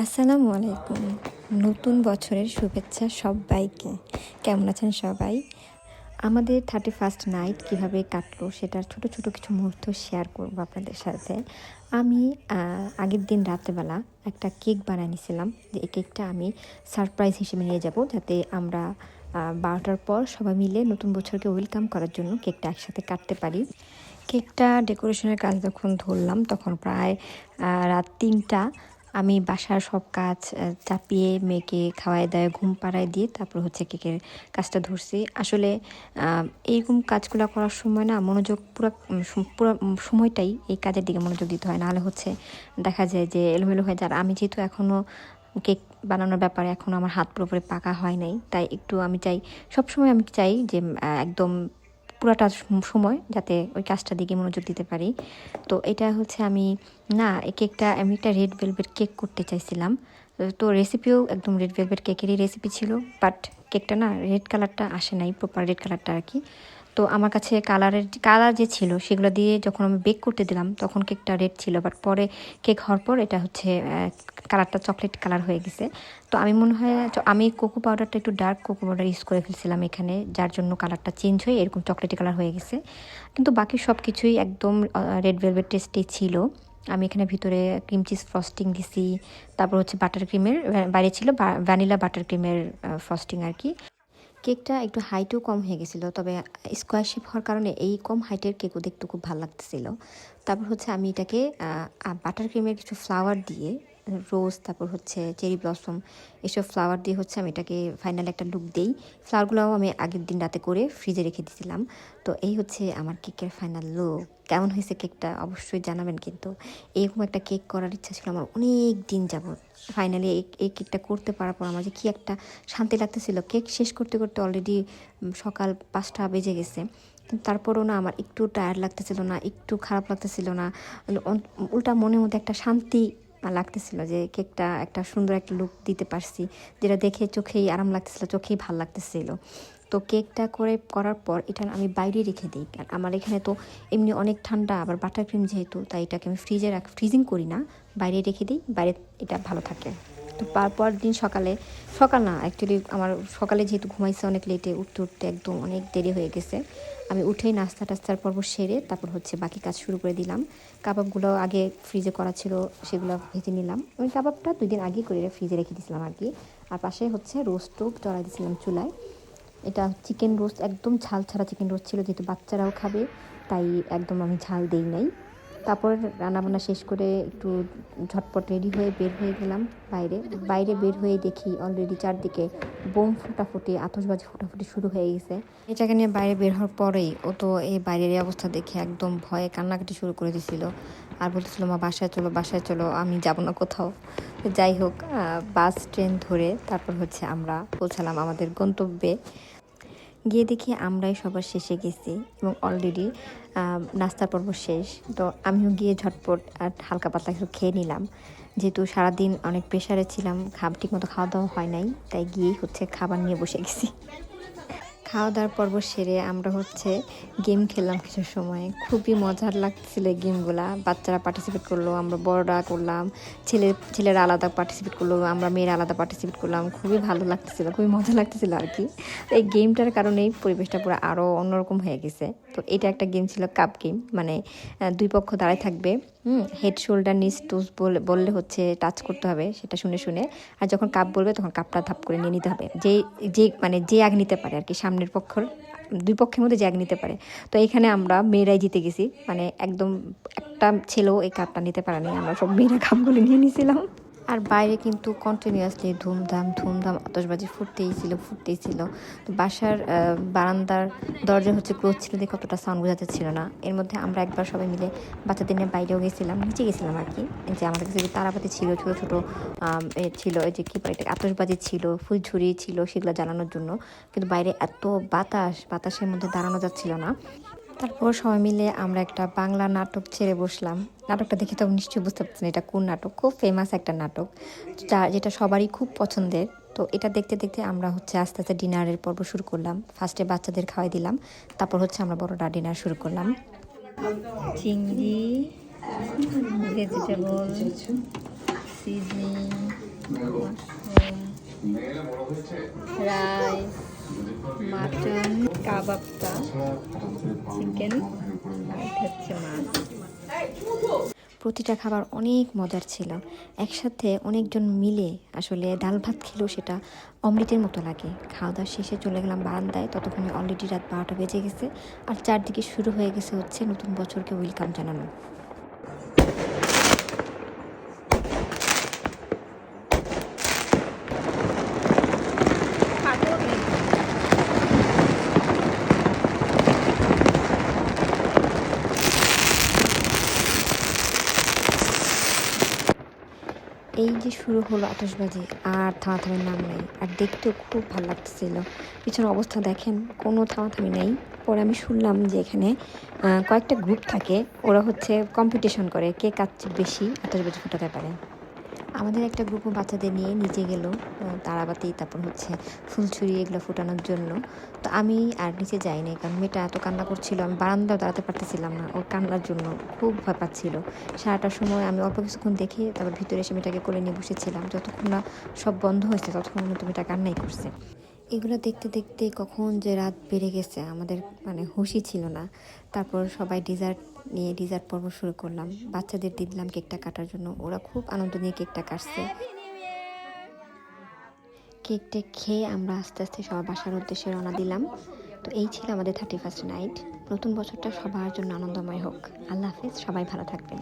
আসসালামু আলাইকুম। নতুন বছরের শুভেচ্ছা সবাইকে। কেমন আছেন সবাই? আমাদের 31st নাইট কীভাবে কাটলো সেটার ছোট ছোট কিছু মুহূর্ত শেয়ার করব আপনাদের সাথে। আমি আগের দিন রাত্রেবেলা একটা কেক বানিয়ে নিয়েছিলাম, যে এই কেকটা আমি সারপ্রাইজ হিসেবে নিয়ে যাব, যাতে আমরা 12টার পর সবাই মিলে নতুন বছরকে ওয়েলকাম করার জন্য কেকটা একসাথে কাটতে পারি। কেকটা ডেকোরেশনের কাজ যখন ধরলাম তখন প্রায় রাত 3টা। আমি বাসার সব কাজ চাপিয়ে মেয়েকে খাওয়াই দাওয়ায় ঘুম পাড়ায় দিয়ে তারপর হচ্ছে কেকের কাজটা ধরছি। আসলে এইরকম কাজগুলো করার সময় না মনোযোগ পুরো সময়টাই এই কাজের দিকে মনোযোগ দিতে হয়, নাহলে হচ্ছে দেখা যায় যে এলোমেলো হয়ে যায়। আর আমি যেহেতু এখনও কেক বানানোর ব্যাপারে এখনও আমার হাত পুরোপুরি পাকা হয় নাই, তাই একটু আমি চাই, সবসময় আমি চাই যে একদম পুরাটা সময় যাতে ওই কাজটার দিকে মনোযোগ দিতে পারি। তো এটা হচ্ছে আমি এই কেকটা আমি একটা রেড ভেলভেট কেক করতে চাইছিলাম। তো রেসিপিও একদম রেড ভেলভেট কেকেরই রেসিপি ছিল, বাট কেকটা না রেড কালারটা আসে নাই, প্রপার রেড কালারটা আর কি। তো আমার কাছে কালার যে ছিল সেগুলো দিয়ে যখন আমি বেক করতে দিলাম তখন কেকটা রেড ছিল, বাট পরে কেক হওয়ার পর এটা হচ্ছে কালারটা চকলেট কালার হয়ে গেছে। তো আমি মনে হয় আমি কোকো পাউডারটা একটু ডার্ক কোকো পাউডার ইউজ করে ফেলছিলাম এখানে, যার জন্য কালারটা চেঞ্জ হয়ে এরকম চকলেটি কালার হয়ে গেছে। কিন্তু বাকি সব কিছুই একদম রেড ভেলভেট টেস্টেই ছিল। আমি এখানে ভিতরে ক্রিম চিজ ফ্রস্টিং দিছি, তারপর হচ্ছে বাটার ক্রিমের, বাইরে ছিল ভ্যানিলা বাটার ক্রিমের ফ্রস্টিং আর কি। কেকটা একটু হাইটও কম হয়ে গেছিলো, তবে স্কোয়ার শেপ হওয়ার কারণে এই কম হাইটের কেকও দেখতে খুব ভালো লাগতেছিল। তারপর হচ্ছে আমি এটাকে বাটার ক্রিমের কিছু ফ্লাওয়ার দিয়ে, রোজ, তারপর হচ্ছে চেরি ব্লসম, এসব ফ্লাওয়ার দিয়ে হচ্ছে আমি এটাকে ফাইনাল একটা লুক দিই। ফ্লাওয়ারগুলোও আমি আগের দিন রাতে করে ফ্রিজে রেখে দিয়েছিলাম। তো এই হচ্ছে আমার কেকের ফাইনাল লুক। কেমন হয়েছে কেকটা অবশ্যই জানাবেন। কিন্তু এরকম একটা কেক করার ইচ্ছা ছিল আমার অনেক দিন যাবত। ফাইনালি এই কেকটা করতে পারার পর আমার যে কী একটা শান্তি লাগতেছিল। কেক শেষ করতে করতে অলরেডি সকাল 5টা বেজে গেছে, কিন্তু তারপরও না আমার একটু টায়ার্ড লাগতেছিল না, একটু খারাপ লাগতেছিল না, উল্টা মনের মধ্যে একটা শান্তি লাগতেছিল যে কেকটা একটা সুন্দর একটা লুক দিতে পারছি, যেটা দেখে চোখেই আরাম লাগতেছিল, চোখেই ভাল লাগতেছিল। তো কেকটা করার পর এটা আমি বাইরে রেখে দিই, কারণ আমার এখানে তো এমনি অনেক ঠান্ডা, আবার বাটার ক্রিম যেহেতু, তাই এটাকে আমি ফ্রিজিং করি না, বাইরে রেখে দিই, বাইরে এটা ভালো থাকে। তো তারপর দিন সকাল না অ্যাকচুয়ালি আমার সকালে যেহেতু ঘুমাইছে অনেক লেটে, উঠতে উঠতে একদম অনেক দেরি হয়ে গেছে। আমি উঠেই নাস্তা টাস্তার পর্ব সেরে তারপর হচ্ছে বাকি কাজ শুরু করে দিলাম। কাবাবগুলো আগে ফ্রিজে করা ছিল, সেগুলো ভেজে নিলাম। ওই কাবাবটা 2 দিন আগেই করে ফ্রিজে রেখে দিয়েছিলাম আর কি। আর পাশে হচ্ছে রোস্টও চড়াই দিয়েছিলাম চুলায়। এটা চিকেন রোস্ট, একদম ঝাল ছাড়া চিকেন রোস্ট ছিল, যেহেতু বাচ্চারাও খাবে তাই একদম আমি ঝাল দেই নাই। তারপর রান্নাবান্না শেষ করে একটু ঝটপট রেডি হয়ে বের হয়ে গেলাম বাইরে বের হয়ে দেখি অলরেডি চারদিকে বোম ফোটাফুটি, আতশবাজি ফোটাফুটি শুরু হয়ে গেছে। এটাকে নিয়ে বাইরে বের হওয়ার পরেই ও তো এই বাইরের এই অবস্থা দেখে একদম ভয়ে কান্নাকাটি শুরু করে দিছিল, আর বলতেছিল মা বাসায় চলো বাসায় চলো, আমি যাব না কোথাও। যাই হোক, বাস ট্রেন ধরে তারপর হচ্ছে আমরা পৌঁছালাম আমাদের গন্তব্যে। গিয়ে দেখি আমরাই সবার শেষে গেছি এবং অলরেডি নাস্তার পর্ব শেষ। তো আমিও গিয়ে ঝটপট আর হালকা পাতলা কিছু খেয়ে নিলাম, যেহেতু সারাদিন অনেক প্রেশারে ছিলাম, ঠিকমতো খাওয়া দাওয়া হয় নাই, তাই গিয়েই হচ্ছে খাবার নিয়ে বসে গেছি। খাওয়া দাওয়ার পর্ব সেরে আমরা হচ্ছে গেম খেললাম কিছু সময়। খুবই মজার লাগছিল এই গেমগুলা। বাচ্চারা পার্টিসিপেট করলো, আমরা বড়রা করলাম, ছেলেরা আলাদা পার্টিসিপেট করলো, আমরা মেয়েরা আলাদা পার্টিসিপেট করলাম। খুবই ভালো লাগতেছিল, খুবই মজা লাগতেছিল আর কি। তো এই গেমটার কারণেই পরিবেশটা পুরো আরও অন্যরকম হয়ে গেছে। তো এটা একটা গেম ছিল কাপ গেম, মানে 2 পক্ষ দাঁড়ায় থাকবে, হেড শোল্ডার নিচ টুস বললে হচ্ছে টাচ করতে হবে সেটা শুনে শুনে, আর যখন কাপ বলবে তখন কাপটা ধাপ করে নিয়ে নিতে হবে। যে আগ নিতে পারে আর কি, সামনের পক্ষর 2 পক্ষের মধ্যে যে আগ নিতে পারে। তো এখানে আমরা মেয়েরাই জিতে গেছি, মানে একদম একটা ছেলেও এই কাপটা নিতে পারে না, আমরা সব মেয়েরা কাপগুলো নিয়ে নিয়েছিলাম। আর বাইরে কিন্তু কন্টিনিউয়াসলি ধুমধাম আতশবাজি ফুটতেই ছিল। তো বাসার বারান্দার দরজা হচ্ছে ক্লোজ ছিল, দেখে অতটা সাউন্ড বোঝাতে ছিল না। এর মধ্যে আমরা একবার সবাই মিলে বাচ্চাদের নিয়ে বাইরেও গেছিলাম, নিচে গেছিলাম আর কি। যে আমাদের কাছে যে তারাবাতি ছিল, ছোটো ছোটো ছিল, এই যে কী বলে এটা, আতশবাজি ছিল, ফুলঝুরি ছিল, সেগুলো জ্বালানোর জন্য। কিন্তু বাইরে এত বাতাসের মধ্যে দাঁড়ানো যাচ্ছিল না। তারপর সবাই মিলে আমরা একটা বাংলা নাটক ছেড়ে বসলাম। নাটকটা দেখে তো নিশ্চয়ই বুঝতে পারছেন এটা কোন নাটক, খুব ফেমাস একটা নাটক, যেটা সবারই খুব পছন্দের। তো এটা দেখতে দেখতে আমরা হচ্ছে আস্তে আস্তে ডিনারের পর্ব শুরু করলাম। ফার্স্টে বাচ্চাদের খাওয়াই দিলাম, তারপর হচ্ছে আমরা বড়রা ডিনার শুরু করলাম। চিংড়ি, ভেজিটেবল, সিজনিং, রাইস, মাটন, কাবাবটা, চিকেন, আর এটা হচ্ছে মাছ। প্রতিটা খাবার অনেক মজার ছিল। একসাথে অনেকজন মিলে আসলে ডাল ভাত খেলেও সেটা অমৃতের মতো লাগে। খাওয়া দাওয়া শেষে চলে গেলাম বারান্দায়, ততক্ষণে অলরেডি রাত 12টা বেজে গেছে। আর চারদিকে শুরু হয়ে গেছে হচ্ছে নতুন বছরকে ওয়েলকাম জানানো। এই যে শুরু হলো আতশবাজি, আর থামাথামির নাম নেই। আর দেখতেও খুব ভালো লাগতেছিল। পিছনের অবস্থা দেখেন, কোনো থামাথামি নেই। পরে আমি শুনলাম যে এখানে কয়েকটা গ্রুপ থাকে, ওরা হচ্ছে কম্পিটিশন করে কে কার চেয়ে বেশি আতশবাজি ফোটাতে পারে। আমাদের একটা গ্রুপও বাচ্চাদের নিয়ে নিচে গেল তারাবাতি, তারপর হচ্ছে ফুলছুরি এগুলো ফোটানোর জন্য। তো আমি আর নিচে যাইনি, কারণ মেয়েটা এত কান্না করছিল, আমি বারান্দাও দাঁড়াতে পারতেছিলাম না ওর কান্নার জন্য, খুব ভয় পাচ্ছিল। সারাটার সময় আমি অল্প কিছুক্ষণ দেখে তারপর ভিতরে এসে মেয়েটাকে কোলে নিয়ে বসেছিলাম। যতক্ষণ না সব বন্ধ হয়েছে ততক্ষণ কিন্তু মেয়েটা কান্নাই করছে। এগুলো দেখতে দেখতে কখন যে রাত বেড়ে গেছে আমাদের মানে হুঁশই ছিল না। তারপর সবাই ডিজার্ট পর্ব শুরু করলাম। বাচ্চাদের দিলাম কেকটা কাটার জন্য, ওরা খুব আনন্দ নিয়ে কেকটা কাটছে। কেকটা খেয়ে আমরা আস্তে আস্তে সবার বাসার উদ্দেশ্যে রওনা দিলাম। তো এই ছিল আমাদের 31st নাইট। নতুন বছরটা সবার জন্য আনন্দময় হোক। আল্লাহ হাফেজ, সবাই ভালো থাকবেন।